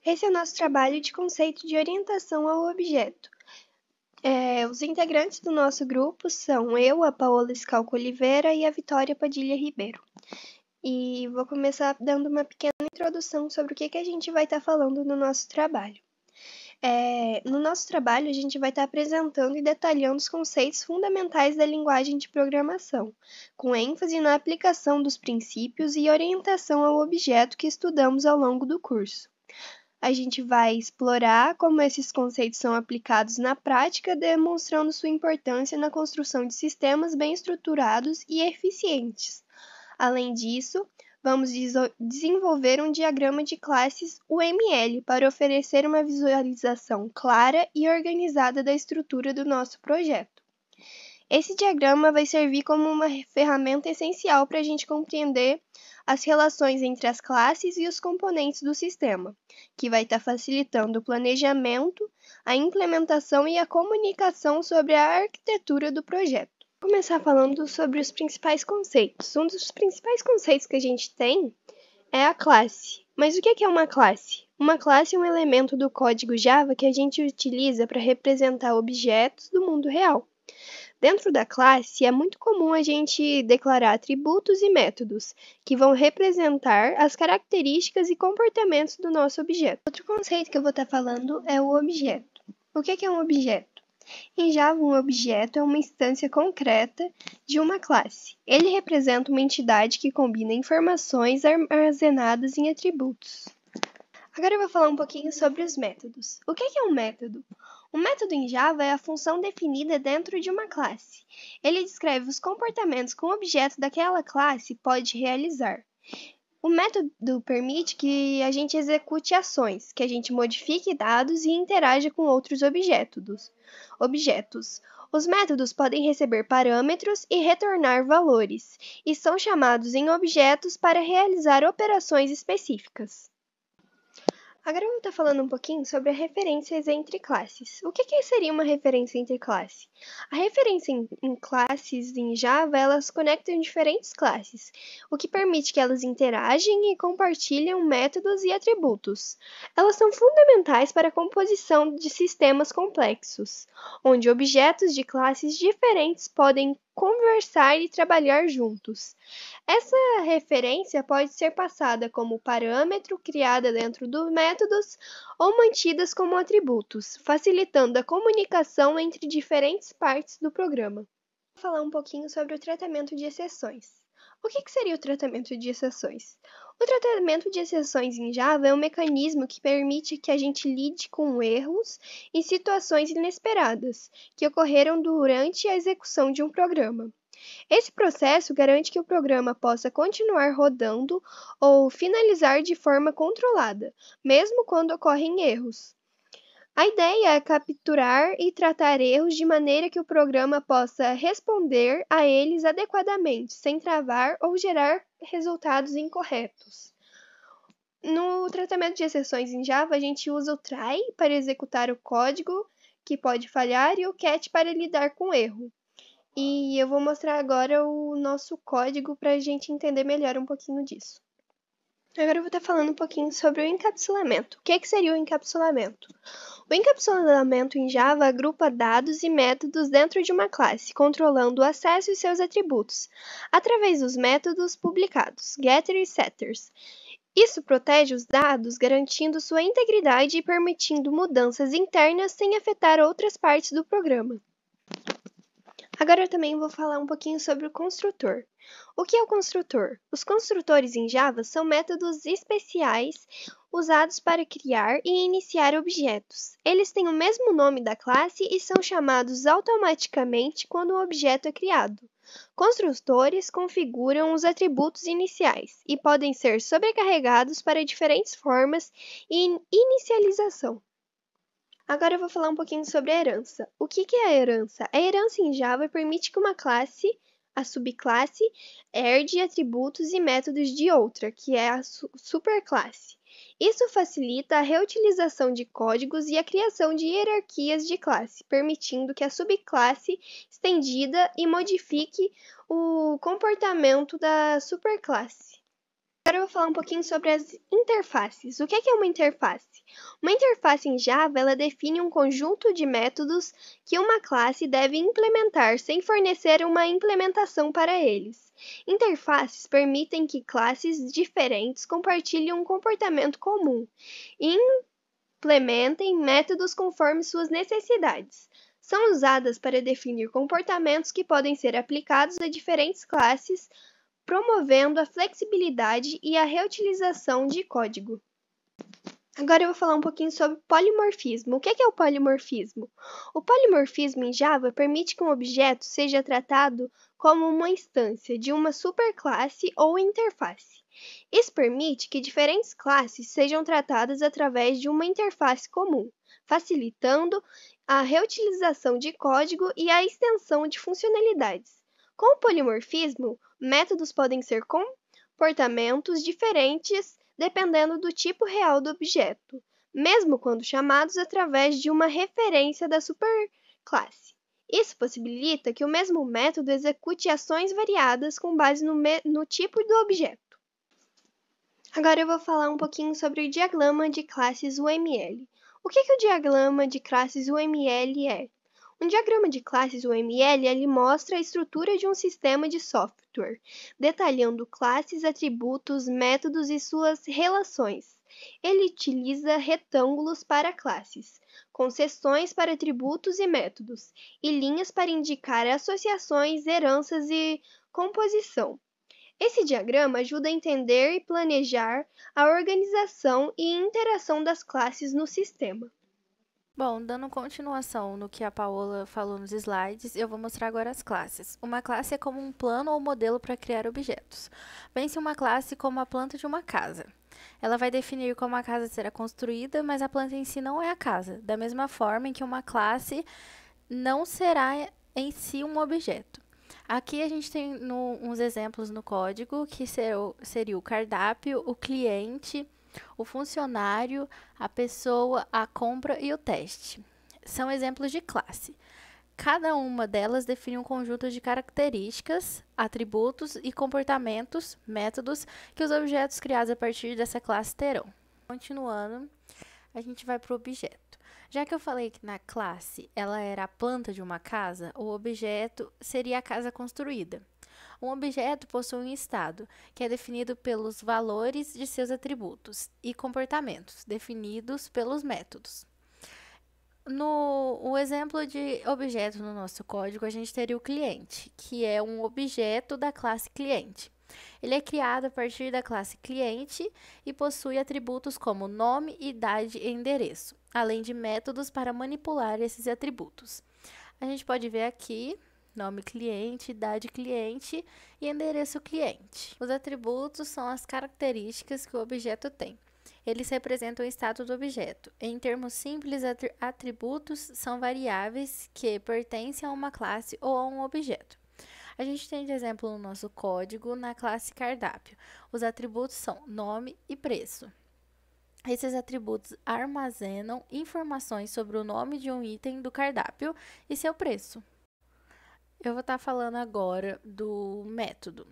Esse é o nosso trabalho de conceito de orientação ao objeto. Os integrantes do nosso grupo são eu, a Paola Scalco Oliveira e a Vitória Padilha Ribeiro. E vou começar dando uma pequena introdução sobre o que a gente vai estar falando no nosso trabalho. No nosso trabalho, a gente vai estar apresentando e detalhando os conceitos fundamentais da linguagem de programação, com ênfase na aplicação dos princípios e orientação ao objeto que estudamos ao longo do curso. A gente vai explorar como esses conceitos são aplicados na prática, demonstrando sua importância na construção de sistemas bem estruturados e eficientes. Além disso, vamos desenvolver um diagrama de classes UML para oferecer uma visualização clara e organizada da estrutura do nosso projeto. Esse diagrama vai servir como uma ferramenta essencial para a gente compreender as relações entre as classes e os componentes do sistema, que vai estar facilitando o planejamento, a implementação e a comunicação sobre a arquitetura do projeto. Vou começar falando sobre os principais conceitos. Um dos principais conceitos que a gente tem é a classe. Mas o que é uma classe? Uma classe é um elemento do código Java que a gente utiliza para representar objetos do mundo real. Dentro da classe, é muito comum a gente declarar atributos e métodos, que vão representar as características e comportamentos do nosso objeto. Outro conceito que eu vou estar falando é o objeto. O que é um objeto? Em Java, um objeto é uma instância concreta de uma classe. Ele representa uma entidade que combina informações armazenadas em atributos. Agora eu vou falar um pouquinho sobre os métodos. O que é um método? Um método em Java é a função definida dentro de uma classe. Ele descreve os comportamentos que um objeto daquela classe pode realizar. O método permite que a gente execute ações, que a gente modifique dados e interaja com outros objetos. Os métodos podem receber parâmetros e retornar valores, e são chamados em objetos para realizar operações específicas. Agora eu vou estar falando um pouquinho sobre as referências entre classes. O que seria uma referência entre classes? A referência em classes em Java, elas conectam diferentes classes, o que permite que elas interagem e compartilhem métodos e atributos. Elas são fundamentais para a composição de sistemas complexos, onde objetos de classes diferentes podem conversar e trabalhar juntos. Essa referência pode ser passada como parâmetro, criada dentro dos métodos, ou mantidas como atributos, facilitando a comunicação entre diferentes partes do programa. Vou falar um pouquinho sobre o tratamento de exceções. O que seria o tratamento de exceções? O tratamento de exceções em Java é um mecanismo que permite que a gente lide com erros em situações inesperadas que ocorreram durante a execução de um programa. Esse processo garante que o programa possa continuar rodando ou finalizar de forma controlada, mesmo quando ocorrem erros. A ideia é capturar e tratar erros de maneira que o programa possa responder a eles adequadamente, sem travar ou gerar resultados incorretos. No tratamento de exceções em Java, a gente usa o try para executar o código que pode falhar e o catch para lidar com o erro. E eu vou mostrar agora o nosso código para a gente entender melhor um pouquinho disso. Agora eu vou estar falando um pouquinho sobre o encapsulamento. O que seria o encapsulamento? O encapsulamento em Java agrupa dados e métodos dentro de uma classe, controlando o acesso e seus atributos, através dos métodos publicados, getter e setters. Isso protege os dados, garantindo sua integridade e permitindo mudanças internas sem afetar outras partes do programa. Agora eu também vou falar um pouquinho sobre o construtor. O que é o construtor? Os construtores em Java são métodos especiais usados para criar e iniciar objetos. Eles têm o mesmo nome da classe e são chamados automaticamente quando o objeto é criado. Construtores configuram os atributos iniciais e podem ser sobrecarregados para diferentes formas e inicialização. Agora eu vou falar um pouquinho sobre a herança. O que é a herança? A herança em Java permite que uma classe, a subclasse, herde atributos e métodos de outra, que é a superclasse. Isso facilita a reutilização de códigos e a criação de hierarquias de classe, permitindo que a subclasse estendida e modifique o comportamento da superclasse. Agora eu vou falar um pouquinho sobre as interfaces. O que é uma interface? Uma interface em Java, ela define um conjunto de métodos que uma classe deve implementar sem fornecer uma implementação para eles. Interfaces permitem que classes diferentes compartilhem um comportamento comum e implementem métodos conforme suas necessidades. São usadas para definir comportamentos que podem ser aplicados a diferentes classes, promovendo a flexibilidade e a reutilização de código. Agora eu vou falar um pouquinho sobre polimorfismo. O que é o polimorfismo? O polimorfismo em Java permite que um objeto seja tratado como uma instância de uma superclasse ou interface. Isso permite que diferentes classes sejam tratadas através de uma interface comum, facilitando a reutilização de código e a extensão de funcionalidades. Com o polimorfismo, métodos podem ser comportamentos diferentes dependendo do tipo real do objeto, mesmo quando chamados através de uma referência da superclasse. Isso possibilita que o mesmo método execute ações variadas com base no tipo do objeto. Agora eu vou falar um pouquinho sobre o diagrama de classes UML. O que o diagrama de classes UML é? Um diagrama de classes UML ele mostra a estrutura de um sistema de software, detalhando classes, atributos, métodos e suas relações. Ele utiliza retângulos para classes, com seções para atributos e métodos, e linhas para indicar associações, heranças e composição. Esse diagrama ajuda a entender e planejar a organização e interação das classes no sistema. Bom, dando continuação no que a Paola falou nos slides, eu vou mostrar agora as classes. Uma classe é como um plano ou modelo para criar objetos. Pense uma classe como a planta de uma casa. Ela vai definir como a casa será construída, mas a planta em si não é a casa, da mesma forma em que uma classe não será em si um objeto. Aqui a gente tem uns exemplos no código, que seria o cardápio, o cliente, o funcionário, a pessoa, a compra e o teste. São exemplos de classe. Cada uma delas define um conjunto de características, atributos e comportamentos, métodos, que os objetos criados a partir dessa classe terão. Continuando, a gente vai para o objeto. Já que eu falei que na classe ela era a planta de uma casa, o objeto seria a casa construída. Um objeto possui um estado, que é definido pelos valores de seus atributos, e comportamentos, definidos pelos métodos. No exemplo de objeto no nosso código, a gente teria o cliente, que é um objeto da classe cliente. Ele é criado a partir da classe cliente e possui atributos como nome, idade e endereço, além de métodos para manipular esses atributos. A gente pode ver aqui nome cliente, idade cliente e endereço cliente. Os atributos são as características que o objeto tem. Eles representam o estado do objeto. Em termos simples, atributos são variáveis que pertencem a uma classe ou a um objeto. A gente tem de exemplo no nosso código na classe cardápio. Os atributos são nome e preço. Esses atributos armazenam informações sobre o nome de um item do cardápio e seu preço. Eu vou estar falando agora do método.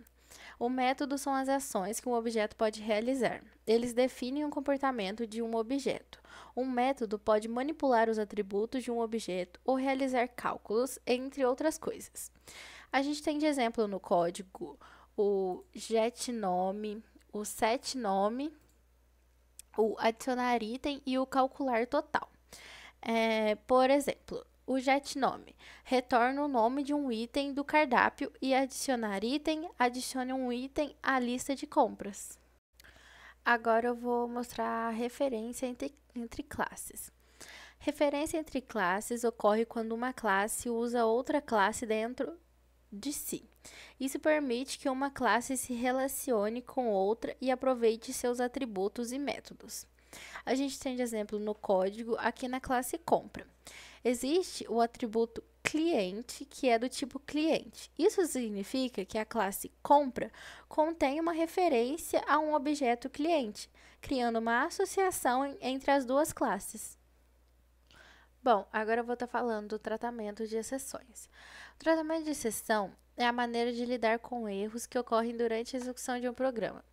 O método são as ações que um objeto pode realizar. Eles definem o comportamento de um objeto. Um método pode manipular os atributos de um objeto ou realizar cálculos, entre outras coisas. A gente tem de exemplo no código o getNome, o setNome, o adicionar item e o calcular total. Por exemplo, o getNome retorna o nome de um item do cardápio e adicionar item adiciona um item à lista de compras. Agora eu vou mostrar a referência entre classes. Referência entre classes ocorre quando uma classe usa outra classe dentro de si. Isso permite que uma classe se relacione com outra e aproveite seus atributos e métodos. A gente tem de exemplo no código aqui na classe compra. Existe o atributo cliente, que é do tipo cliente. Isso significa que a classe compra contém uma referência a um objeto cliente, criando uma associação entre as duas classes. Bom, agora eu vou estar falando do tratamento de exceções. O tratamento de exceção é a maneira de lidar com erros que ocorrem durante a execução de um programa.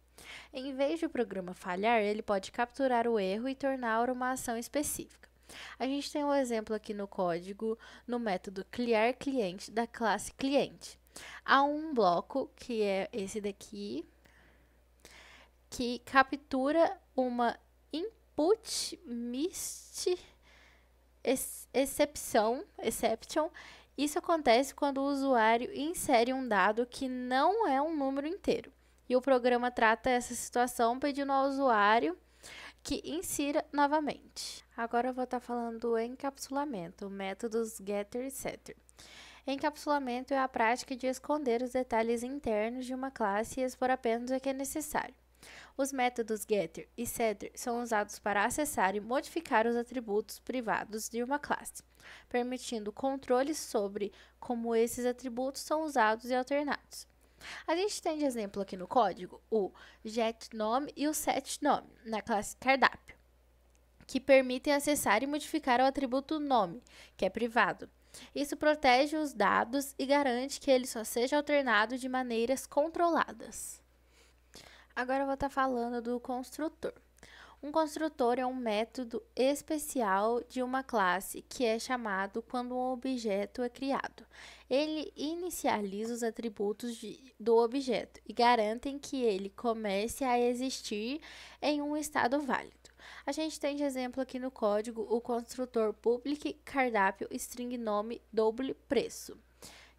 Em vez de o programa falhar, ele pode capturar o erro e tornar uma ação específica. A gente tem um exemplo aqui no código, no método clearClient da classe cliente. Há um bloco, que é esse daqui, que captura uma input exception. Isso acontece quando o usuário insere um dado que não é um número inteiro. E o programa trata essa situação pedindo ao usuário que insira novamente. Agora eu vou estar falando do encapsulamento, métodos getter e setter. Encapsulamento é a prática de esconder os detalhes internos de uma classe e expor apenas o que é necessário. Os métodos getter e setter são usados para acessar e modificar os atributos privados de uma classe, permitindo controle sobre como esses atributos são usados e alternados. A gente tem de exemplo aqui no código o getNome e o setNome, na classe cardápio, que permitem acessar e modificar o atributo nome, que é privado. Isso protege os dados e garante que ele só seja alternado de maneiras controladas. Agora eu vou estar falando do construtor. Um construtor é um método especial de uma classe que é chamado quando um objeto é criado. Ele inicializa os atributos do objeto e garantem que ele comece a existir em um estado válido. A gente tem de exemplo aqui no código o construtor public cardápio string nome double preço,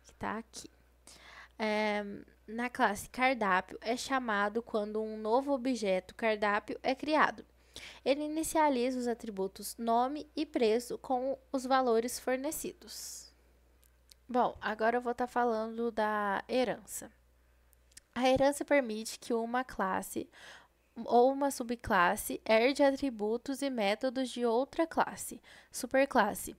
que está aqui. Na classe cardápio é chamado quando um novo objeto cardápio é criado. Ele inicializa os atributos nome e preço com os valores fornecidos. Bom, agora eu vou estar falando da herança. A herança permite que uma classe ou uma subclasse herde atributos e métodos de outra classe, superclasse.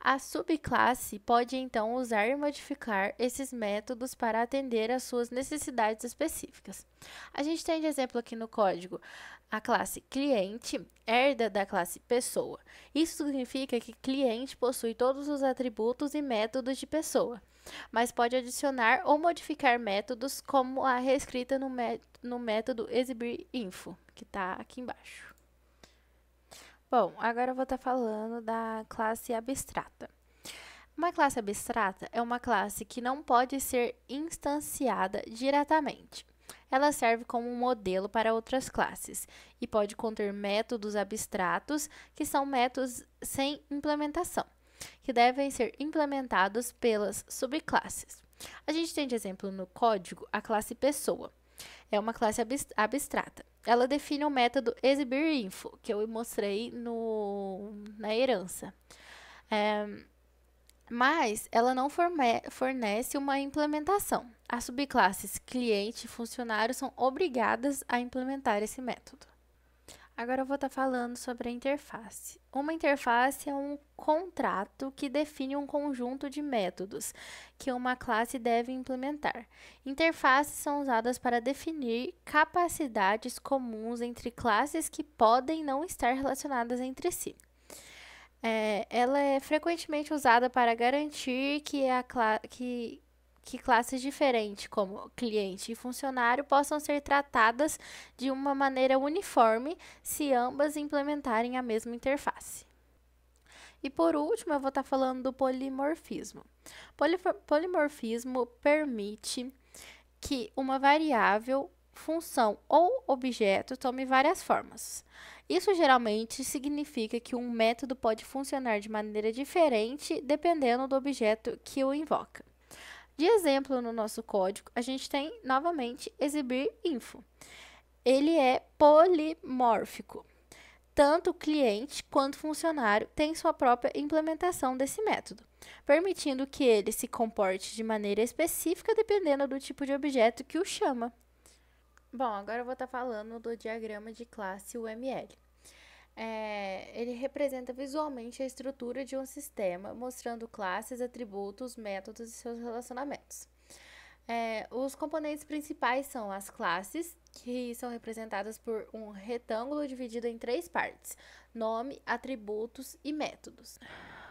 A subclasse pode então usar e modificar esses métodos para atender às suas necessidades específicas. A gente tem de exemplo aqui no código a classe cliente herda da classe pessoa. Isso significa que cliente possui todos os atributos e métodos de pessoa, mas pode adicionar ou modificar métodos como a reescrita no método exibirInfo, que está aqui embaixo. Bom, agora eu vou estar falando da classe abstrata. Uma classe abstrata é uma classe que não pode ser instanciada diretamente. Ela serve como um modelo para outras classes e pode conter métodos abstratos, que são métodos sem implementação, que devem ser implementados pelas subclasses. A gente tem de exemplo no código a classe pessoa. É uma classe abstrata. Ela define o método exibirInfo, que eu mostrei na herança. Mas ela não fornece uma implementação. As subclasses cliente e funcionário são obrigadas a implementar esse método. Agora eu vou estar falando sobre a interface. Uma interface é um contrato que define um conjunto de métodos que uma classe deve implementar. Interfaces são usadas para definir capacidades comuns entre classes que podem não estar relacionadas entre si. Ela é frequentemente usada para garantir que classes diferentes, como cliente e funcionário, possam ser tratadas de uma maneira uniforme se ambas implementarem a mesma interface. E por último, eu vou estar falando do polimorfismo. Polimorfismo permite que uma variável, função ou objeto tome várias formas. Isso geralmente significa que um método pode funcionar de maneira diferente dependendo do objeto que o invoca. De exemplo, no nosso código, a gente tem novamente exibirInfo. Ele é polimórfico. Tanto o cliente quanto o funcionário têm sua própria implementação desse método, permitindo que ele se comporte de maneira específica dependendo do tipo de objeto que o chama. Bom, agora eu vou estar falando do diagrama de classe UML. Ele representa visualmente a estrutura de um sistema, mostrando classes, atributos, métodos e seus relacionamentos. Os componentes principais são as classes, que são representadas por um retângulo dividido em 3 partes: nome, atributos e métodos.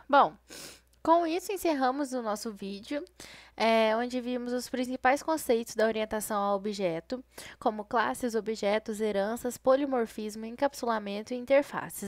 Bom, Com isso, encerramos o nosso vídeo, onde vimos os principais conceitos da orientação ao objeto, como classes, objetos, heranças, polimorfismo, encapsulamento e interfaces.